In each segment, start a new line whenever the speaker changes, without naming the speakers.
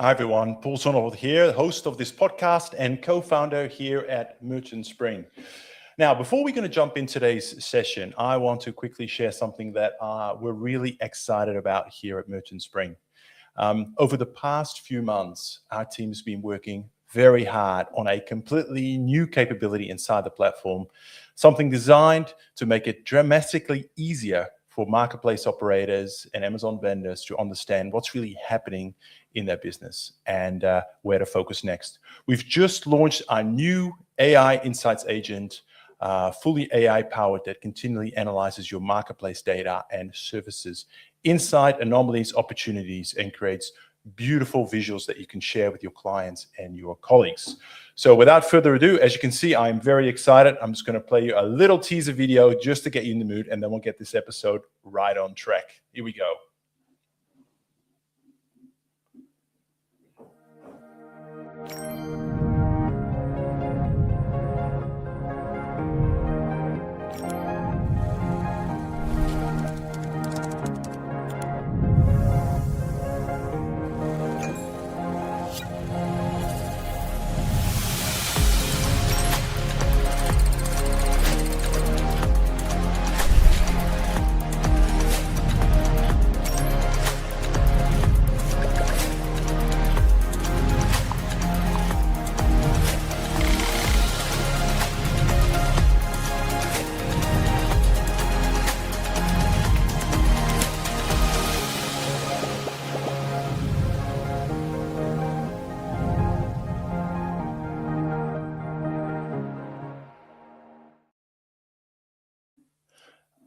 Hi everyone, Paul Sonnevold here, host of this podcast and co-founder here at Merchant Spring. Now, before we're going to jump in today's session, I want to quickly share something that we're really excited about here at Merchant Spring. Over the past few months, our team's been working very hard on a completely new capability inside the platform, something designed to make it dramatically easier for marketplace operators and Amazon vendors to understand what's really happening in their business and where to focus next. We've just launched our new AI Insights agent, fully AI powered, that continually analyzes your marketplace data and services, insight, anomalies, opportunities, and creates beautiful visuals that you can share with your clients and your colleagues. So without further ado, as you can see, I'm very excited. I'm just going to play you a little teaser video just to get you in the mood, and then we'll get this episode right on track. Here we go.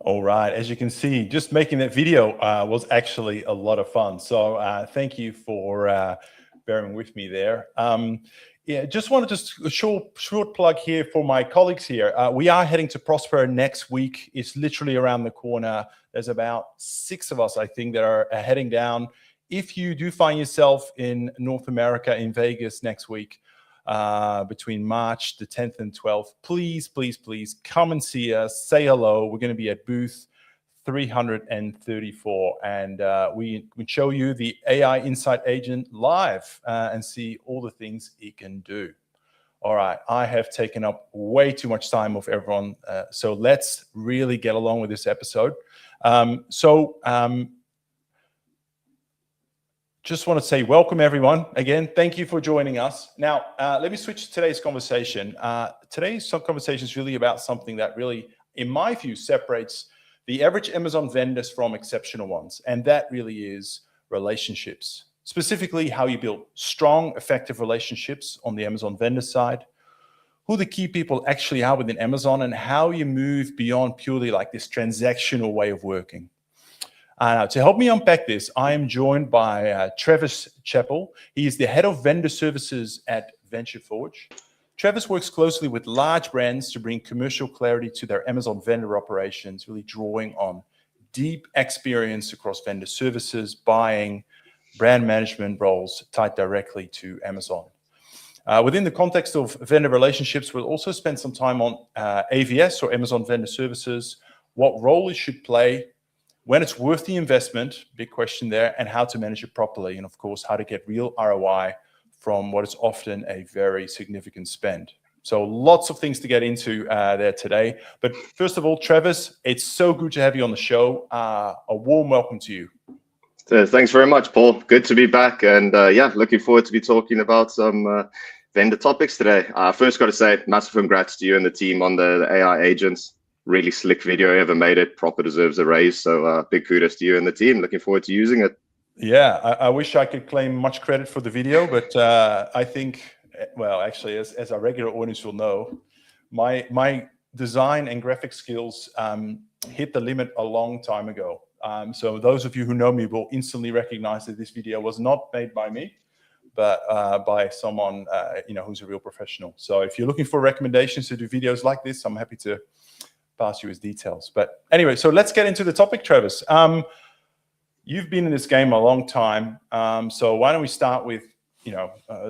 All right, as you can see, just making that video was actually a lot of fun. So thank you for bearing with me there. Yeah, just wanted to short plug here for my colleagues here. We are heading to Prosper next week. It's literally around the corner. There's about 6 of us, I think, that are heading down. If you do find yourself in North America, in Vegas next week, between March the 10th and 12th, please come and see us, say hello. We're going to be at booth 334, and we show you the AI Insight Agent live and see all the things it can do. All right, I have taken up way too much time of everyone, so let's really get along with this episode. Just want to say welcome, everyone. Again, thank you for joining us. Now, let me switch to today's conversation. Today's conversation is really about something that really, in my view, separates the average Amazon vendors from exceptional ones, and that really is relationships. Specifically, how you build strong, effective relationships on the Amazon vendor side, who the key people actually are within Amazon, and how you move beyond purely like this transactional way of working. To help me unpack this, I am joined by Travis Chappell. He is the head of vendor services at VentureForge. Travis works closely with large brands to bring commercial clarity to their Amazon vendor operations, really drawing on deep experience across vendor services, buying, brand management roles tied directly to Amazon. Within the context of vendor relationships, we'll also spend some time on AVS, or Amazon Vendor Services, what role it should play, when it's worth the investment, big question there, and how to manage it properly, and of course, how to get real ROI from what is often a very significant spend. So lots of things to get into there today. But first of all, Travis, it's so good to have you on the show. A warm welcome to you.
Thanks very much, Paul. Good to be back. And yeah, looking forward to be talking about some vendor topics today. First, got to say, massive congrats to you and the team on the AI agents. Really slick video, ever made it. Proper deserves a raise. So big kudos to you and the team. Looking forward to using it.
Yeah, I wish I could claim much credit for the video, but I think, well, actually, as our regular audience will know, my design and graphic skills hit the limit a long time ago. So those of you who know me will instantly recognize that this video was not made by me, but by someone who's a real professional. So if you're looking for recommendations to do videos like this, I'm happy to pass you his details. But anyway, so let's get into the topic, Travis. You've been in this game a long time, so why don't we start with a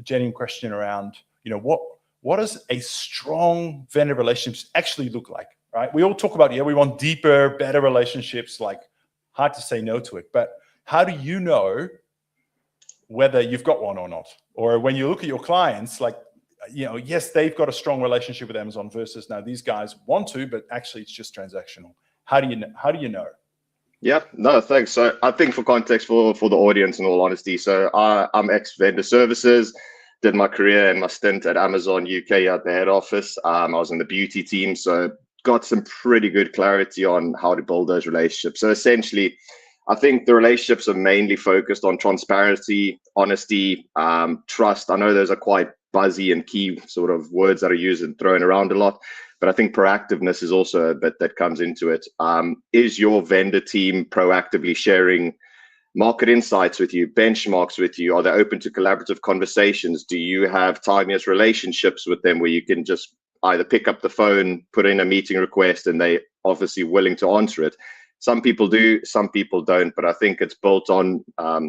genuine question around what does a strong vendor relationships actually look like, right? We all talk about, we want deeper, better relationships, like hard to say no to it, but how do you know whether you've got one or not. Or when you look at your clients, like, yes, they've got a strong relationship with Amazon versus now these guys want to, but actually it's just transactional. How do you know?
Yeah, no, thanks. So I think for context for the audience, in all honesty, so I'm ex-vendor services, did my career and my stint at Amazon UK at the head office. I was in the beauty team, so got some pretty good clarity on how to build those relationships. So essentially, I think the relationships are mainly focused on transparency, honesty, trust. I know those are quite buzzy and key sort of words that are used and thrown around a lot, but I think proactiveness is also a bit that comes into it. Is your vendor team proactively sharing market insights with you, benchmarks with you? Are they open to collaborative conversations? Do you have timeless relationships with them where you can just either pick up the phone, put in a meeting request, and they obviously willing to answer it? Some people do, some people don't, but I think it's built on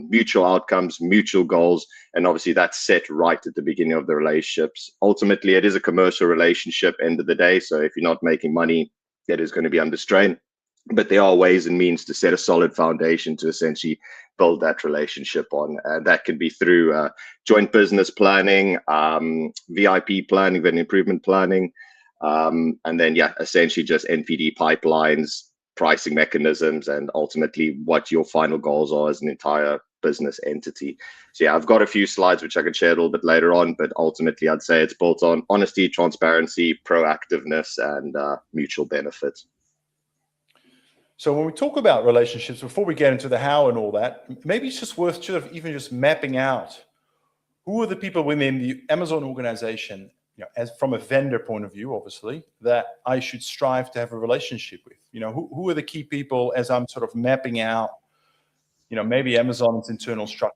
mutual outcomes, mutual goals, and obviously that's set right at the beginning of the relationships. Ultimately, it is a commercial relationship end of the day, so if you're not making money, that is going to be under strain. But there are ways and means to set a solid foundation to essentially build that relationship on. That can be through joint business planning, VIP planning, vendor improvement planning, and then, essentially just NPD pipelines, pricing mechanisms, and ultimately what your final goals are as an entire business entity. So I've got a few slides which I can share a little bit later on, but ultimately I'd say it's built on honesty, transparency, proactiveness, and mutual benefit.
So when we talk about relationships, before we get into the how and all that, maybe it's just worth sort of even just mapping out who are the people within the Amazon organization, as from a vendor point of view, obviously, that I should strive to have a relationship with. Who are the key people as I'm sort of mapping out, maybe Amazon's internal structure.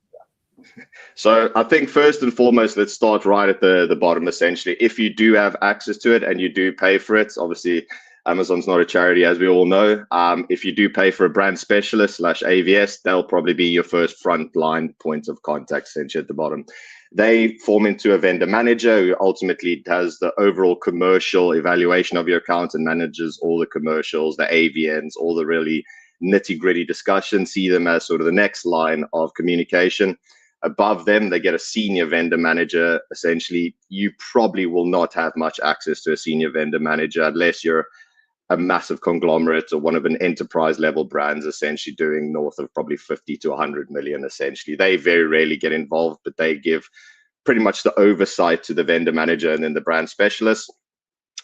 So I think first and foremost, let's start right at the bottom. Essentially, if you do have access to it and you do pay for it, obviously Amazon's not a charity, as we all know. If you do pay for a brand specialist / AVS, they'll probably be your first frontline point of contact, essentially at the bottom. They form into a vendor manager who ultimately does the overall commercial evaluation of your account and manages all the commercials, the AVNs, all the really nitty-gritty discussions. See them as sort of the next line of communication. Above them, they get a senior vendor manager. Essentially, you probably will not have much access to a senior vendor manager unless you're a massive conglomerate or one of an enterprise level brands, essentially doing north of probably 50 to 100 million. Essentially, they very rarely get involved, but they give pretty much the oversight to the vendor manager and then the brand specialist.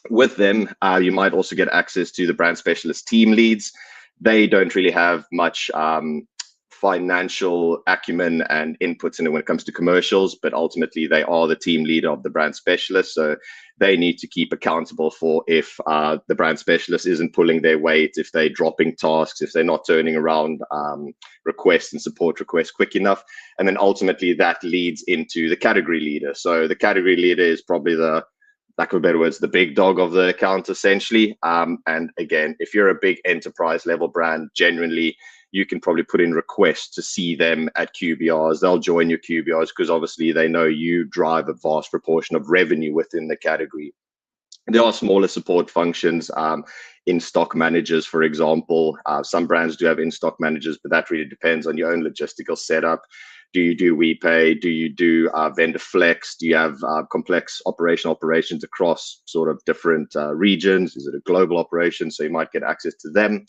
With them, you might also get access to the brand specialist team leads. They don't really have much financial acumen and inputs in it when it comes to commercials, but ultimately they are the team leader of the brand specialist. So they need to keep accountable for if the brand specialist isn't pulling their weight, if they're dropping tasks, if they're not turning around requests and support requests quick enough. And then ultimately that leads into the category leader. So the category leader is probably the, lack of better words, the big dog of the account, essentially. And again, if you're a big enterprise level brand, genuinely, you can probably put in requests to see them at QBRs. They'll join your QBRs because obviously they know you drive a vast proportion of revenue within the category. There are smaller support functions, in-stock managers, for example. Some brands do have in-stock managers, but that really depends on your own logistical setup. Do you do WePay? Do you do vendor flex? Do you have complex operations across sort of different regions? Is it a global operation? So you might get access to them.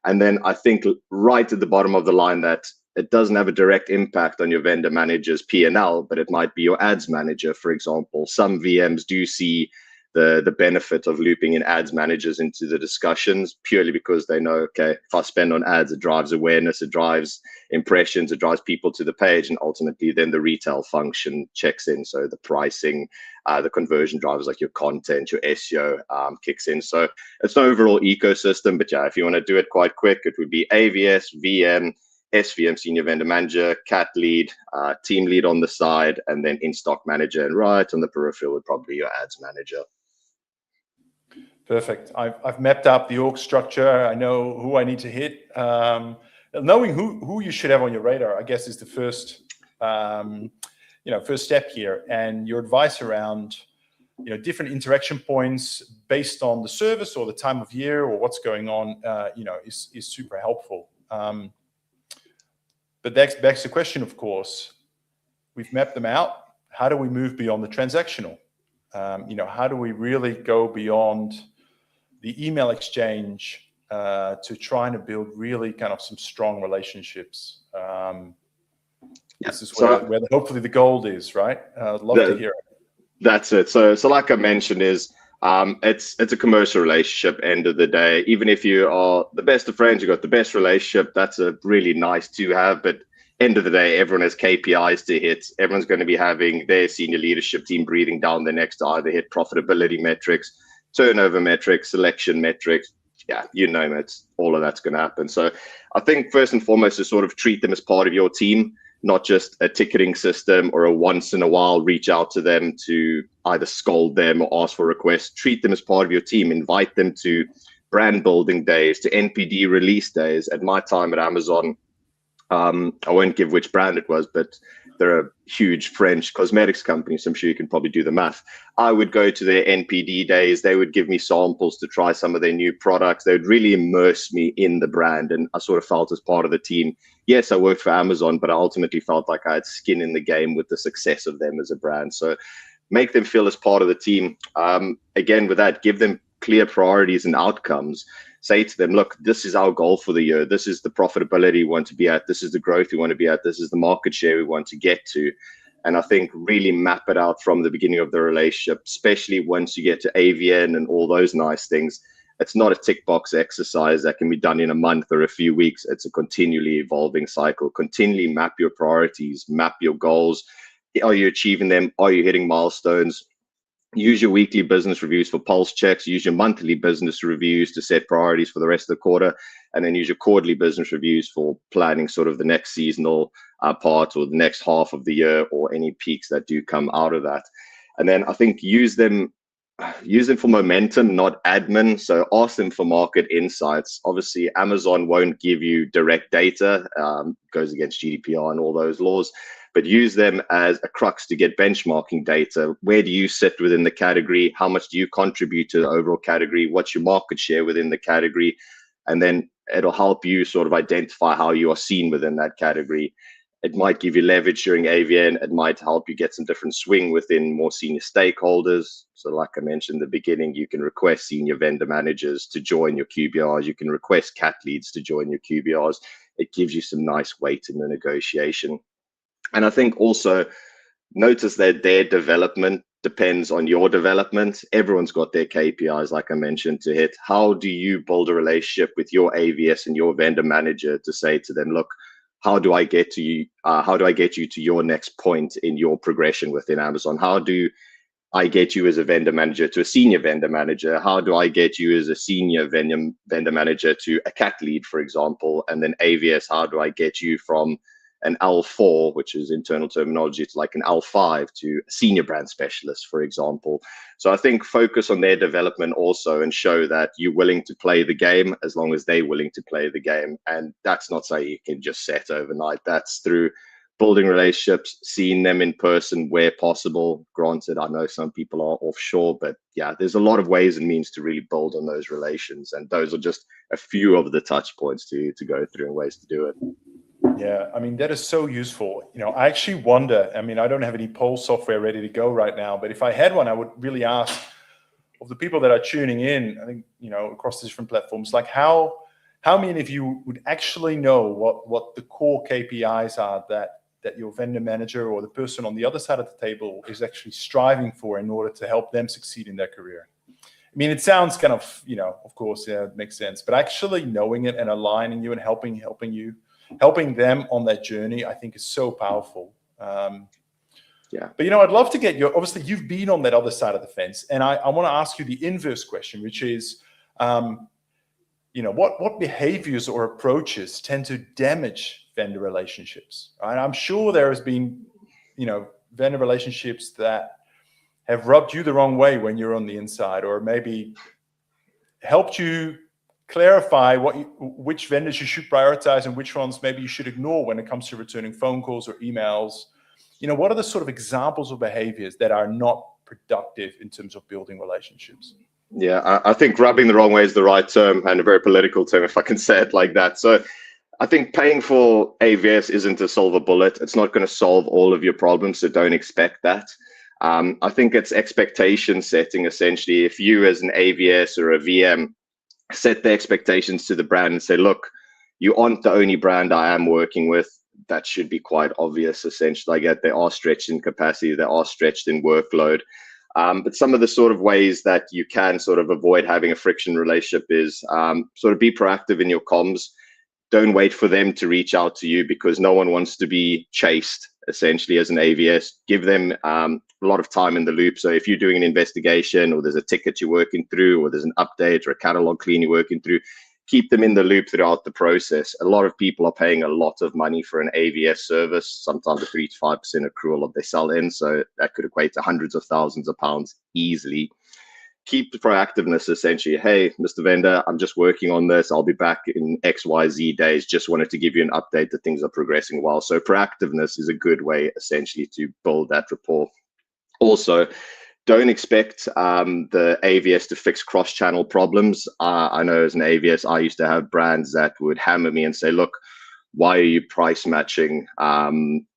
And then I think right at the bottom of the line that it doesn't have a direct impact on your vendor manager's P&L, but it might be your ads manager, for example. Some VMs do see the benefit of looping in ads managers into the discussions purely because they know, okay, if I spend on ads, it drives awareness, it drives impressions, it drives people to the page, and ultimately then the retail function checks in. So the pricing, the conversion drivers like your content, your SEO kicks in. So it's an overall ecosystem, but if you want to do it quite quick, it would be AVS, VM, SVM, senior vendor manager, cat lead, team lead on the side, and then in-stock manager. And right on the peripheral would probably be your ads manager.
Perfect. I've mapped out the org structure. I know who I need to hit. Knowing who you should have on your radar, I guess, is the first first step here. And your advice around different interaction points based on the service or the time of year or what's going on, is super helpful. But that begs the question, of course, we've mapped them out. How do we move beyond the transactional? How do we really go beyond the email exchange to trying to build really kind of some strong relationships? This is where hopefully the gold is, right? I'd love to hear it.
That's it. So like I mentioned, it's a commercial relationship. End of the day, even if you are the best of friends, you got the best relationship. That's a really nice to have. But end of the day, everyone has KPIs to hit. Everyone's going to be having their senior leadership team breathing down their necks to either hit profitability metrics, turnover metrics, selection metrics. Yeah, you name it. All of that's going to happen. So I think first and foremost is sort of treat them as part of your team, not just a ticketing system or a once in a while reach out to them to either scold them or ask for requests. Treat them as part of your team. Invite them to brand building days, to NPD release days. At my time at Amazon, I won't give which brand it was, but they're a huge French cosmetics company, so I'm sure you can probably do the math. I would go to their NPD days. They would give me samples to try some of their new products. They would really immerse me in the brand, and I sort of felt as part of the team. Yes, I worked for Amazon, but I ultimately felt like I had skin in the game with the success of them as a brand. So make them feel as part of the team. Again, with that, give them clear priorities and outcomes. Say to them, look, this is our goal for the year. This is the profitability we want to be at. This is the growth we want to be at. This is the market share we want to get to. And I think really map it out from the beginning of the relationship, especially once you get to AVN and all those nice things. It's not a tick box exercise that can be done in a month or a few weeks. It's a continually evolving cycle. Continually map your priorities, map your goals. Are you achieving them? Are you hitting milestones? Use your weekly business reviews for pulse checks. Use your monthly business reviews to set priorities for the rest of the quarter. And then use your quarterly business reviews for planning sort of the next seasonal part or the next half of the year or any peaks that do come out of that. And then I think use them for momentum, not admin. So ask them for market insights. Obviously, Amazon won't give you direct data, goes against GDPR and all those laws, but use them as a crux to get benchmarking data. Where do you sit within the category? How much do you contribute to the overall category? What's your market share within the category? And then it'll help you sort of identify how you are seen within that category. It might give you leverage during AVN. It might help you get some different swing within more senior stakeholders. So like I mentioned in the beginning, you can request senior vendor managers to join your QBRs. You can request cat leads to join your QBRs. It gives you some nice weight in the negotiation. And I think also notice that their development depends on your development. Everyone's got their KPIs, like I mentioned, to hit. How do you build a relationship with your AVS and your vendor manager to say to them, look, how do I get to you? How do I get you to your next point in your progression within Amazon? How do I get you as a vendor manager to a senior vendor manager? How do I get you as a senior vendor manager to a cat lead, for example? And then AVS, how do I get you from an L4, which is internal terminology, it's like an L5 to a senior brand specialist, for example. So I think focus on their development also and show that you're willing to play the game as long as they're willing to play the game. And that's not something you can just set overnight. That's through building relationships, seeing them in person where possible. Granted, I know some people are offshore, but yeah, there's a lot of ways and means to really build on those relations. And those are just a few of the touch points to go through and ways to do it.
Yeah, I mean, that is so useful. I actually wonder, I mean, I don't have any poll software ready to go right now, but if I had one, I would really ask of the people that are tuning in, I think, across the different platforms, like how many of you would actually know what the core KPIs are that your vendor manager or the person on the other side of the table is actually striving for in order to help them succeed in their career? I mean, it sounds kind of, of course, yeah, it makes sense, but actually knowing it and aligning you and helping them on that journey, I think is so powerful.
Yeah.
But, I'd love to get obviously you've been on that other side of the fence. And I want to ask you the inverse question, which is, what behaviors or approaches tend to damage vendor relationships? Right? I'm sure there has been, vendor relationships that have rubbed you the wrong way when you're on the inside, or maybe helped you clarify which vendors you should prioritize and which ones maybe you should ignore when it comes to returning phone calls or emails. What are the sort of examples of behaviors that are not productive in terms of building relationships?
Yeah, I think rubbing the wrong way is the right term, and a very political term, if I can say it like that. So I think paying for AVS isn't a silver bullet. It's not going to solve all of your problems, so don't expect that. I think it's expectation setting, essentially. If you as an AVS or a VM set the expectations to the brand and say, look, you aren't the only brand I am working with, that should be quite obvious, essentially. I get they are stretched in capacity, they are stretched in workload. But some of the sort of ways that you can sort of avoid having a friction relationship is sort of be proactive in your comms. Don't wait for them to reach out to you, because no one wants to be chased, essentially, as an AVS. Give them a lot of time in the loop. So if you're doing an investigation, or there's a ticket you're working through, or there's an update or a catalog clean you're working through, keep them in the loop throughout the process. A lot of people are paying a lot of money for an AVS service, sometimes a 3 to 5% accrual of they sell in. So that could equate to hundreds of thousands of pounds easily. Keep the proactiveness, essentially. Hey, Mr. Vendor, I'm just working on this. I'll be back in XYZ days. Just wanted to give you an update that things are progressing well. So proactiveness is a good way, essentially, to build that rapport. Also, don't expect the AVS to fix cross-channel problems. I know as an AVS, I used to have brands that would hammer me and say, look, why are you price matching XYZ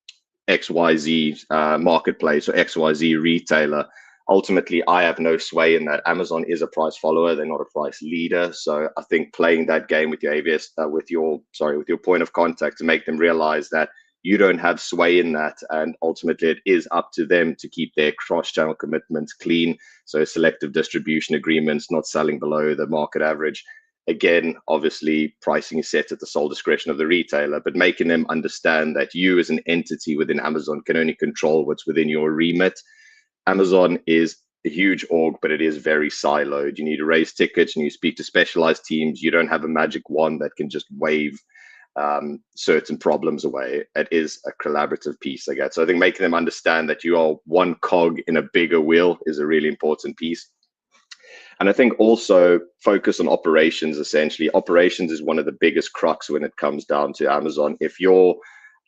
marketplace or XYZ retailer? Ultimately, I have no sway in that. Amazon is a price follower; they're not a price leader. So I think playing that game with your AVS, with your point of contact, to make them realize that you don't have sway in that, and ultimately it is up to them to keep their cross-channel commitments clean. So selective distribution agreements, not selling below the market average. Again, obviously, pricing is set at the sole discretion of the retailer, but making them understand that you as an entity within Amazon can only control what's within your remit. Amazon is a huge org, but it is very siloed. You need to raise tickets and you speak to specialized teams. You don't have a magic wand that can just wave certain problems away. It is a collaborative piece, I guess. So I think making them understand that you are one cog in a bigger wheel is a really important piece. And I think also focus on operations, essentially. Operations is one of the biggest crux when it comes down to Amazon. If your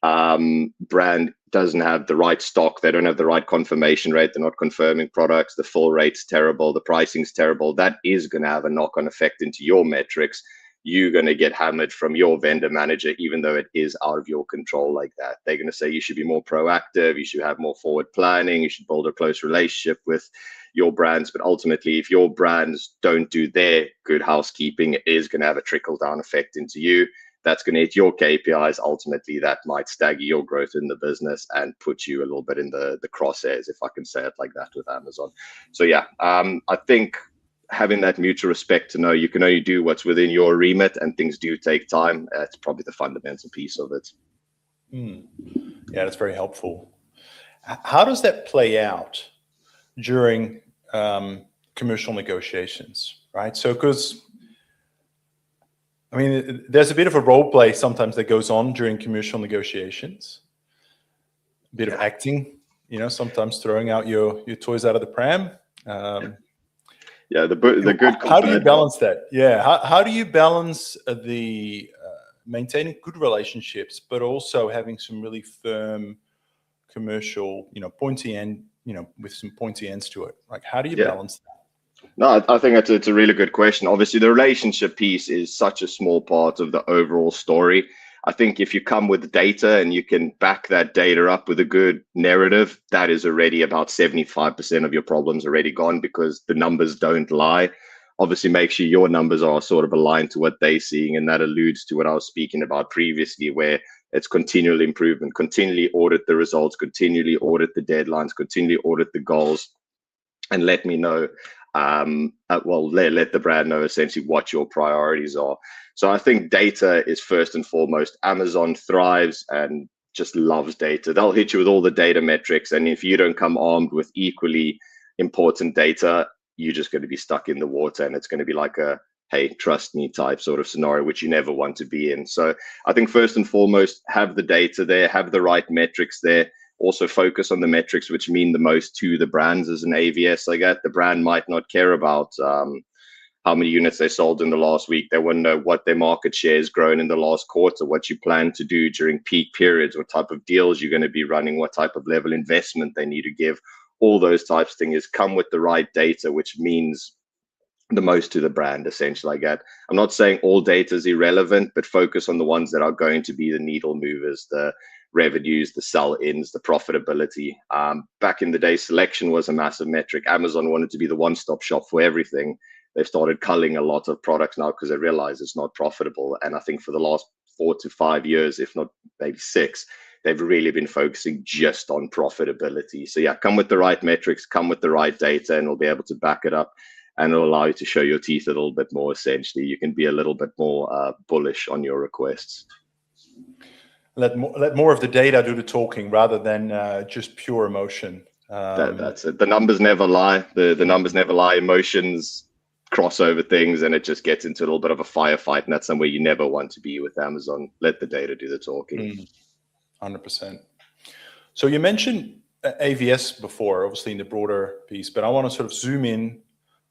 brand doesn't have the right stock, they don't have the right confirmation rate, they're not confirming products, the fill rate's terrible, the pricing's terrible, that is going to have a knock-on effect into your metrics. You're going to get hammered from your vendor manager, even though it is out of your control like that. They're going to say you should be more proactive, you should have more forward planning, you should build a close relationship with your brands. But ultimately, if your brands don't do their good housekeeping, it is going to have a trickle-down effect into you. That's going to hit your KPIs. Ultimately, that might stagger your growth in the business and put you a little bit in the crosshairs, if I can say it like that, with Amazon. So yeah, I think having that mutual respect to know you can only do what's within your remit and things do take time, that's probably the fundamental piece of it.
Yeah, that's very helpful. How does that play out during commercial negotiations, right? So, because I mean, there's a bit of a role play sometimes that goes on during commercial negotiations, a bit of acting, sometimes throwing out your toys out of the pram.
Yeah, the good.
How do you balance that? Yeah, how do you balance the maintaining good relationships, but also having some really firm commercial, pointy end, with some pointy ends to it? Like, how do you balance that?
No, I think it's a really good question. Obviously, the relationship piece is such a small part of the overall story. I think if you come with data and you can back that data up with a good narrative, that is already about 75% of your problems already gone, because the numbers don't lie. Obviously, make sure your numbers are sort of aligned to what they're seeing. And that alludes to what I was speaking about previously, where it's continual improvement, continually audit the results, continually audit the deadlines, continually audit the goals, and let me know. Let the brand know essentially what your priorities are. So I think data is first and foremost. Amazon thrives and just loves data. They'll hit you with all the data metrics, and if you don't come armed with equally important data, you're just going to be stuck in the water, and it's going to be like a hey, trust me type sort of scenario, which you never want to be in. So I think first and foremost, have the data there, have the right metrics there. Also focus on the metrics which mean the most to the brands. As an AVS, I get the brand might not care about how many units they sold in the last week. They want to know what their market share has grown in the last quarter, what you plan to do during peak periods, what type of deals you're going to be running, what type of level investment they need to give. All those types of things come with the right data, which means the most to the brand, essentially. I'm not saying all data is irrelevant, but focus on the ones that are going to be the needle movers, the revenues, the sell-ins, the profitability. Back in the day, selection was a massive metric. Amazon wanted to be the one-stop shop for everything. They've started culling a lot of products now because they realize it's not profitable. And I think for the last 4 to 5 years, if not maybe 6, they've really been focusing just on profitability. So yeah, come with the right metrics, come with the right data, and we'll be able to back it up. And it'll allow you to show your teeth a little bit more, essentially. You can be a little bit more bullish on your requests.
Let more of the data do the talking rather than just pure emotion.
That's it. The numbers never lie. The numbers never lie. Emotions cross over things, and it just gets into a little bit of a firefight, and that's somewhere you never want to be with Amazon. Let the data do the talking.
100%. So you mentioned AVS before, obviously in the broader piece, but I want to sort of zoom in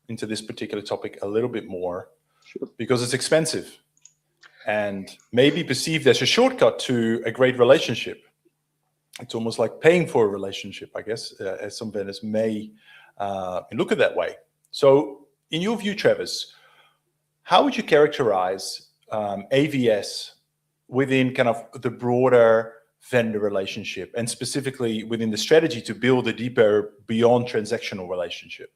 into this particular topic a little bit more.
Sure.
Because it's expensive and maybe perceived as a shortcut to a great relationship. It's almost like paying for a relationship, I guess, as some vendors may look at that way. So in your view, Travis, how would you characterize AVS within kind of the broader vendor relationship, and specifically within the strategy to build a deeper, beyond transactional relationship?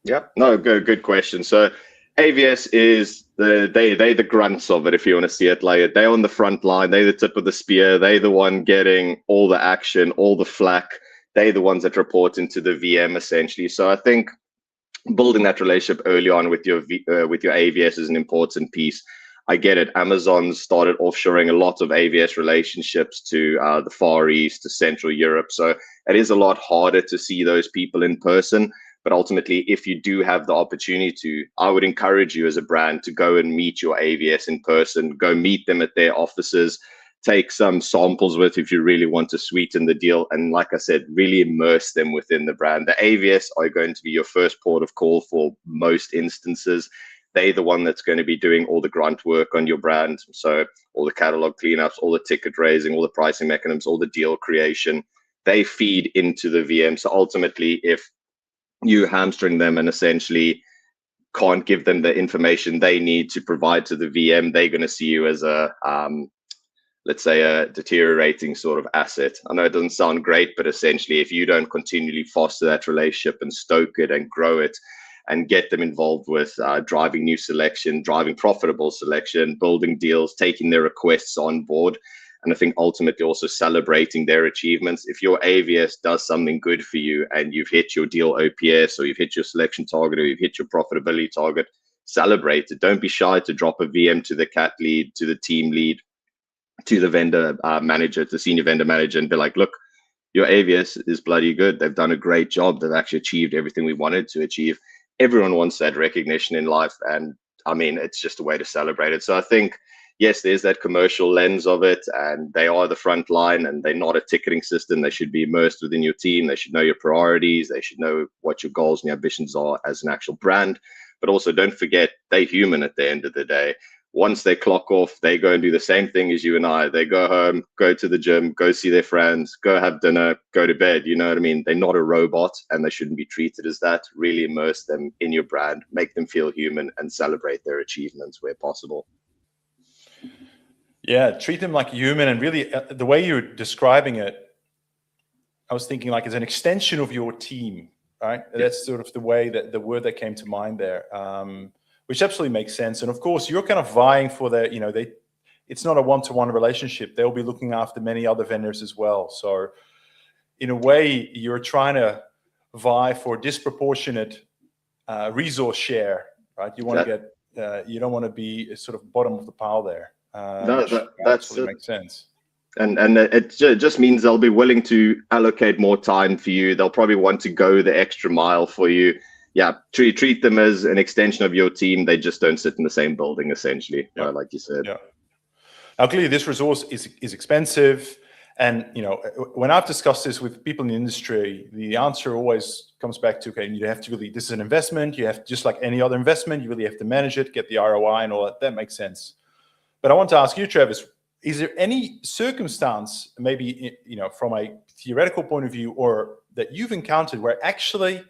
Yeah, no, good question. So AVS is they the grunts of it, if you want to see it like it. They're on the front line. They're the tip of the spear. They're the one getting all the action, all the flack. They're the ones that report into the VM, essentially. So I think building that relationship early on with your AVS is an important piece. I get it. Amazon started offshoring a lot of AVS relationships to the Far East, to Central Europe. So it is a lot harder to see those people in person. But ultimately, if you do have the opportunity to, I would encourage you as a brand to go and meet your AVS in person, go meet them at their offices, take some samples with if you really want to sweeten the deal. And like I said, really immerse them within the brand. The AVS are going to be your first port of call for most instances. They're the one that's going to be doing all the grunt work on your brand. So all the catalog cleanups, all the ticket raising, all the pricing mechanisms, all the deal creation, they feed into the VM. So ultimately, if you hamstring them and essentially can't give them the information they need to provide to the VM, they're going to see you as a, let's say, a deteriorating sort of asset. I know it doesn't sound great, but essentially, if you don't continually foster that relationship and stoke it and grow it and get them involved with driving new selection, driving profitable selection, building deals, taking their requests on board, and I think ultimately also celebrating their achievements. If your AVS does something good for you and you've hit your deal OPS, or you've hit your selection target, or you've hit your profitability target, celebrate it. Don't be shy to drop a VM to the cat lead, to the team lead, to the vendor manager, to the senior vendor manager, and be like, look, your AVS is bloody good. They've done a great job. They've actually achieved everything we wanted to achieve. Everyone wants that recognition in life. And I mean, it's just a way to celebrate it. So I think, yes, there's that commercial lens of it, and they are the front line, and they're not a ticketing system. They should be immersed within your team. They should know your priorities. They should know what your goals and your ambitions are as an actual brand. But also don't forget, they're human at the end of the day. Once they clock off, they go and do the same thing as you and I. They go home, go to the gym, go see their friends, go have dinner, go to bed. You know what I mean? They're not a robot, and they shouldn't be treated as that. Really immerse them in your brand, make them feel human, and celebrate their achievements where possible.
Yeah, treat them like a human. And really, the way you're describing it, I was thinking like it's an extension of your team, right? Yeah. That's sort of the way that the word that came to mind there, which absolutely makes sense. And of course, you're kind of vying for the, it's not a one-to-one relationship. They'll be looking after many other vendors as well. So in a way, you're trying to vie for disproportionate resource share, right? You want to get, you don't want to be sort of bottom of the pile there. That's makes sense.
And it just means they'll be willing to allocate more time for you. They'll probably want to go the extra mile for you. Yeah, treat them as an extension of your team. They just don't sit in the same building, essentially, like you said.
Yeah. Now, clearly, this resource is expensive. And, when I've discussed this with people in the industry, the answer always comes back to, okay, you have to really, this is an investment. You have, just like any other investment, you really have to manage it, get the ROI and all that. That makes sense. But I want to ask you, Travis, is there any circumstance, maybe, from a theoretical point of view, or that you've encountered where actually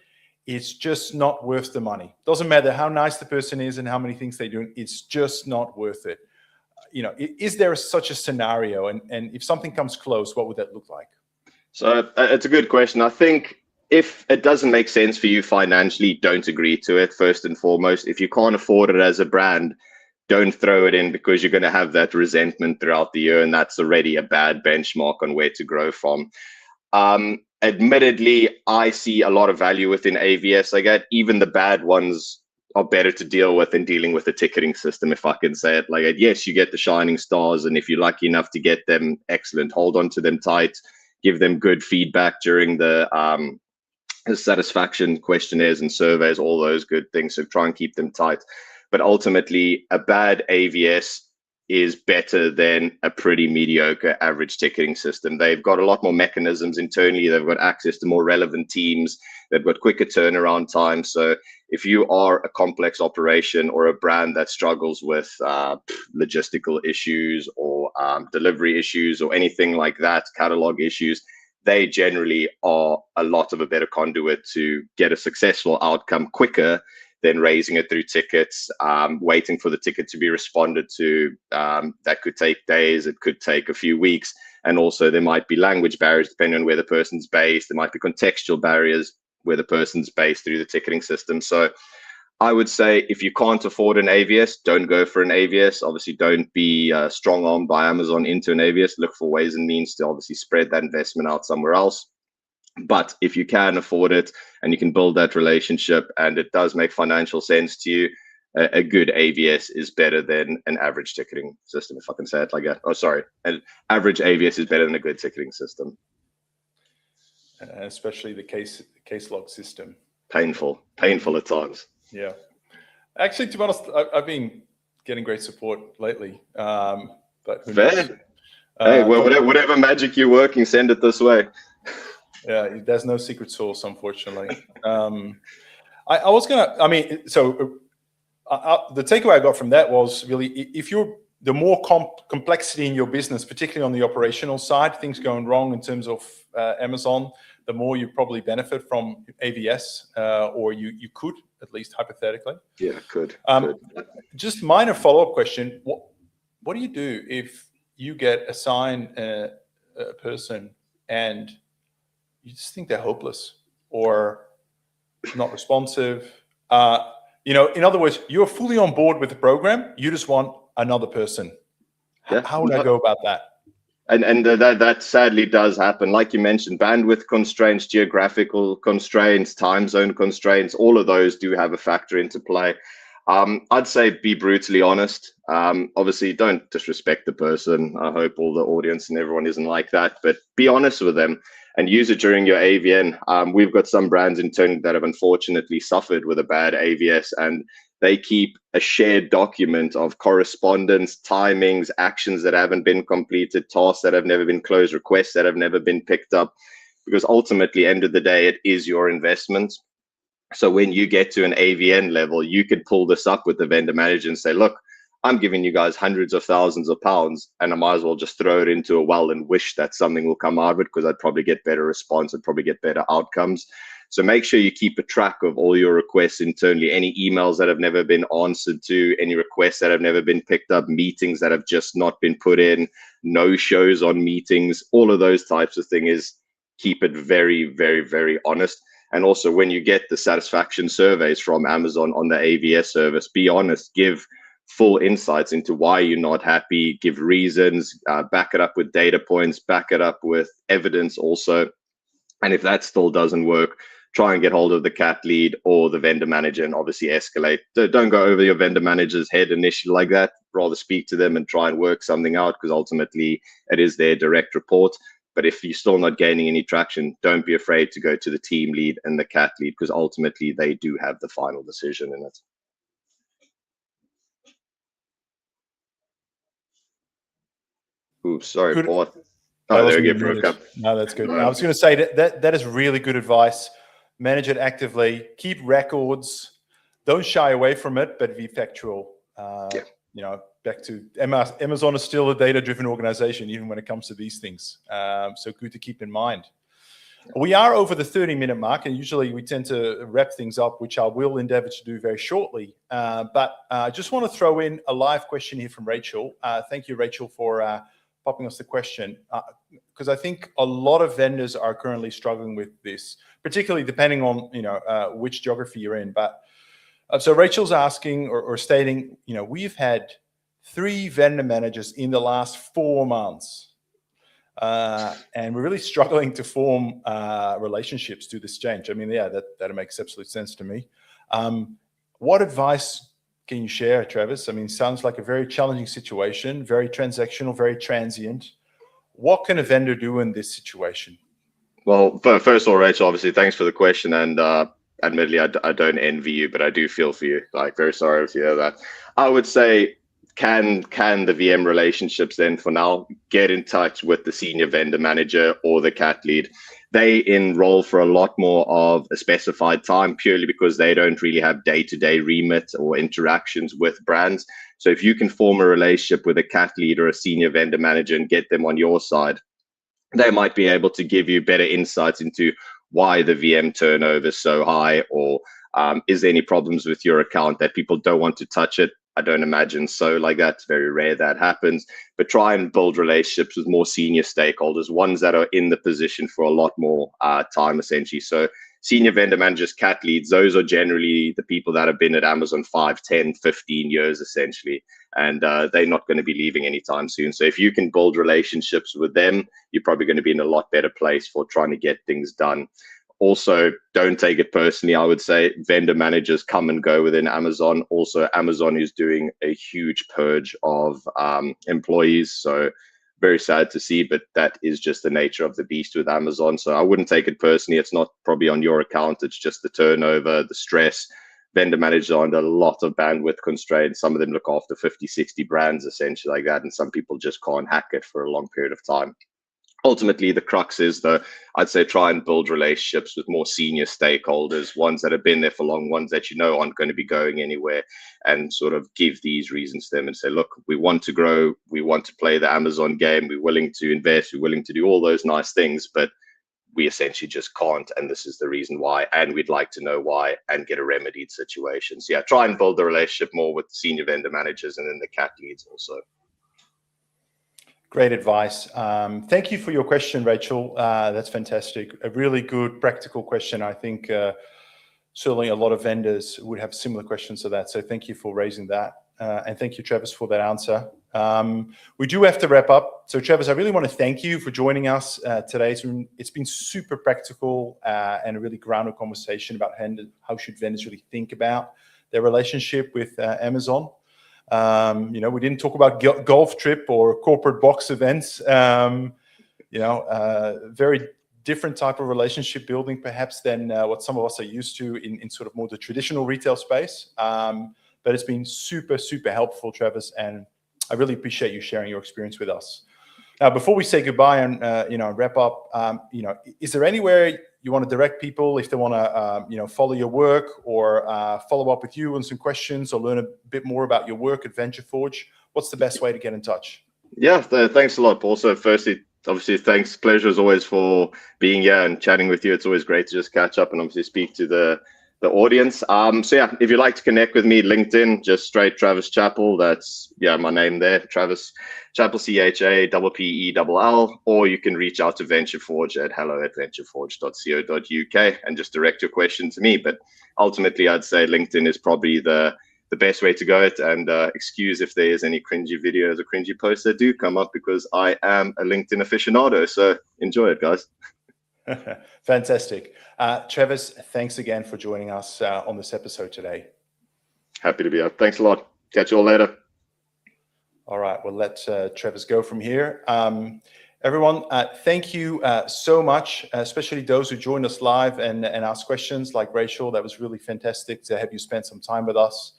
it's just not worth the money. Doesn't matter how nice the person is and how many things they do, it's just not worth it. Is there such a scenario? And if something comes close, what would that look like?
So it's a good question. I think if it doesn't make sense for you financially, don't agree to it, first and foremost. If you can't afford it as a brand, don't throw it in, because you're going to have that resentment throughout the year, and that's already a bad benchmark on where to grow from. Admittedly, I see a lot of value within AVS. I get even the bad ones are better to deal with than dealing with the ticketing system, if I can say it like that. Yes, you get the shining stars, and if you're lucky enough to get them, excellent. Hold on to them tight, give them good feedback during the satisfaction questionnaires and surveys, all those good things. So try and keep them tight. But ultimately, a bad AVS is better than a pretty mediocre average ticketing system. They've got a lot more mechanisms internally. They've got access to more relevant teams. They've got quicker turnaround time. So if you are a complex operation or a brand that struggles with logistical issues or delivery issues or anything like that, catalog issues, they generally are a lot of a better conduit to get a successful outcome quicker than raising it through tickets, waiting for the ticket to be responded to. That could take days, it could take a few weeks. And also there might be language barriers depending on where the person's based. There might be contextual barriers where the person's based through the ticketing system. So I would say if you can't afford an AVS, don't go for an AVS. Obviously, don't be strong-armed by Amazon into an AVS. Look for ways and means to obviously spread that investment out somewhere else. But if you can afford it and you can build that relationship and it does make financial sense to you, a good AVS is better than an average ticketing system, if I can say it like that. Oh, sorry. An average AVS is better than a good ticketing system.
Especially the case log system.
Painful at times.
Yeah. Actually, to be honest, I've been getting great support lately. But who knows?
Hey, well, whatever magic you're working, send it this way.
Yeah, there's no secret sauce, unfortunately. I was gonna. I mean, so the takeaway I got from that was really, if you're the more complexity in your business, particularly on the operational side, things going wrong in terms of Amazon, the more you probably benefit from AVS, or you could, at least hypothetically.
Yeah, could.
Just minor follow-up question: what do you do if you get assigned a person and you just think they're hopeless or not responsive? In other words, you're fully on board with the program. You just want another person. Yeah. How would I go about that?
And that sadly does happen. Like you mentioned, bandwidth constraints, geographical constraints, time zone constraints, all of those do have a factor into play. I'd say be brutally honest. Obviously, don't disrespect the person. I hope all the audience and everyone isn't like that, but be honest with them and use it during your AVN. We've got some brands in turn that have unfortunately suffered with a bad AVS, and they keep a shared document of correspondence, timings, actions that haven't been completed, tasks that have never been closed, requests that have never been picked up, because ultimately, end of the day, it is your investment. So when you get to an AVN level, you could pull this up with the vendor manager and say, look, I'm giving you guys hundreds of thousands of pounds, and I might as well just throw it into a well and wish that something will come out of it, because I'd probably get better response, I'd probably get better outcomes. So make sure you keep a track of all your requests internally, any emails that have never been answered to, any requests that have never been picked up, meetings that have just not been put in, no shows on meetings, all of those types of things. Keep it very, very, very honest. And also when you get the satisfaction surveys from Amazon on the AVS service, be honest, give full insights into why you're not happy, give reasons, back it up with data points, back it up with evidence also. And if that still doesn't work, try and get hold of the cat lead or the vendor manager and obviously escalate. Don't go over your vendor manager's head initially like that. Rather speak to them and try and work something out, because ultimately it is their direct report. But if you're still not gaining any traction, don't be afraid to go to the team lead and the cat lead, because ultimately they do have the final decision in it. Ooh, sorry,
Good.
Paul. Oh, there you broke up.
No, that's good. I was going to say that is really good advice. Manage it actively. Keep records. Don't shy away from it, but be factual. Back to Amazon is still a data-driven organization, even when it comes to these things. So good to keep in mind. We are over the 30-minute mark, and usually we tend to wrap things up, which I will endeavor to do very shortly. But I just want to throw in a live question here from Rachel. Thank you, Rachel, for popping us the question, because I think a lot of vendors are currently struggling with this, particularly depending on which geography you're in. But so Rachel's asking or stating, we've had 3 vendor managers in the last 4 months. And we're really struggling to form relationships through this change. I mean, yeah, that makes absolute sense to me. What advice can you share, Travis? I mean, sounds like a very challenging situation, very transactional, very transient. What can a vendor do in this situation?
Well, first of all, Rachel, obviously, thanks for the question. And admittedly, I don't envy you, but I do feel for you. Like, very sorry to hear that. I would say, can the VM relationships then for now get in touch with the senior vendor manager or the cat lead? They enroll for a lot more of a specified time purely because they don't really have day-to-day remit or interactions with brands. So if you can form a relationship with a cat lead or a senior vendor manager and get them on your side, they might be able to give you better insights into why the VM turnover is so high, or is there any problems with your account that people don't want to touch it? I don't imagine so. Like, that's very rare that happens. But try and build relationships with more senior stakeholders, ones that are in the position for a lot more time, essentially. So senior vendor managers, cat leads, those are generally the people that have been at Amazon 5, 10, 15 years, essentially. And they're not going to be leaving anytime soon. So if you can build relationships with them, you're probably going to be in a lot better place for trying to get things done. Also, don't take it personally. I would say vendor managers come and go within Amazon. Also, Amazon is doing a huge purge of employees. So very sad to see, but that is just the nature of the beast with Amazon. So I wouldn't take it personally. It's not probably on your account. It's just the turnover, the stress. Vendor managers are under a lot of bandwidth constraints. Some of them look after 50, 60 brands, essentially, like that. And some people just can't hack it for a long period of time. Ultimately, the crux is I'd say try and build relationships with more senior stakeholders, ones that have been there for long, ones that aren't going to be going anywhere, and sort of give these reasons to them and say, look, we want to grow, we want to play the Amazon game, we're willing to invest, we're willing to do all those nice things, but we essentially just can't, and this is the reason why, and we'd like to know why and get a remedied situation. So yeah, try and build the relationship more with senior vendor managers and then the cat leads also.
Great advice. Thank you for your question, Rachel. That's fantastic. A really good practical question. I think certainly a lot of vendors would have similar questions to that. So thank you for raising that. And thank you, Travis, for that answer. We do have to wrap up. So Travis, I really want to thank you for joining us today. It's been super practical and a really grounded conversation about how should vendors really think about their relationship with Amazon. We didn't talk about golf trip or corporate box events. Very different type of relationship building, perhaps, than what some of us are used to in sort of more the traditional retail space. But it's been super, super helpful, Travis, and I really appreciate you sharing your experience with us. Now, before we say goodbye and wrap up, is there anywhere you want to direct people if they want to follow your work or follow up with you on some questions or learn a bit more about your work at VentureForge? What's the best way to get in touch?
Yeah, thanks a lot, Paul. So firstly, obviously, thanks. Pleasure as always for being here and chatting with you. It's always great to just catch up and obviously speak to the audience. So yeah, if you'd like to connect with me, LinkedIn, just straight Travis Chappell. That's my name there, Travis Chappell, CHAPPELL, or you can reach out to VentureForge at hello@ventureforge.co.uk and just direct your question to me. But ultimately, I'd say LinkedIn is probably the best way to go. And excuse if there is any cringy videos or cringy posts that do come up, because I am a LinkedIn aficionado. So enjoy it, guys.
Fantastic. Travis, thanks again for joining us on this episode today.
Happy to be here. Thanks a lot. Catch you all later.
All right, we'll let Travis go from here. Everyone, thank you so much, especially those who joined us live and asked questions like Rachel. That was really fantastic to have you spend some time with us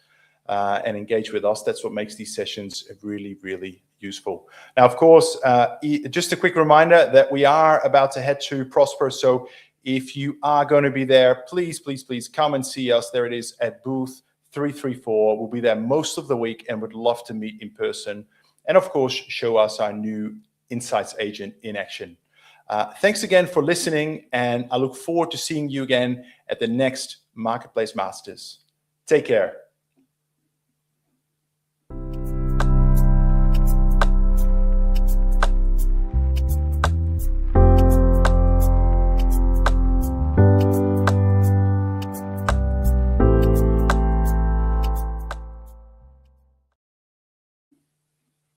and engage with us. That's what makes these sessions really, really useful. Now, of course, just a quick reminder that we are about to head to Prosper. So if you are going to be there, please, please, please come and see us. There it is at booth 334. We'll be there most of the week and would love to meet in person. And of course, show us our new Insights agent in action. Thanks again for listening, and I look forward to seeing you again at the next Marketplace Masters. Take care.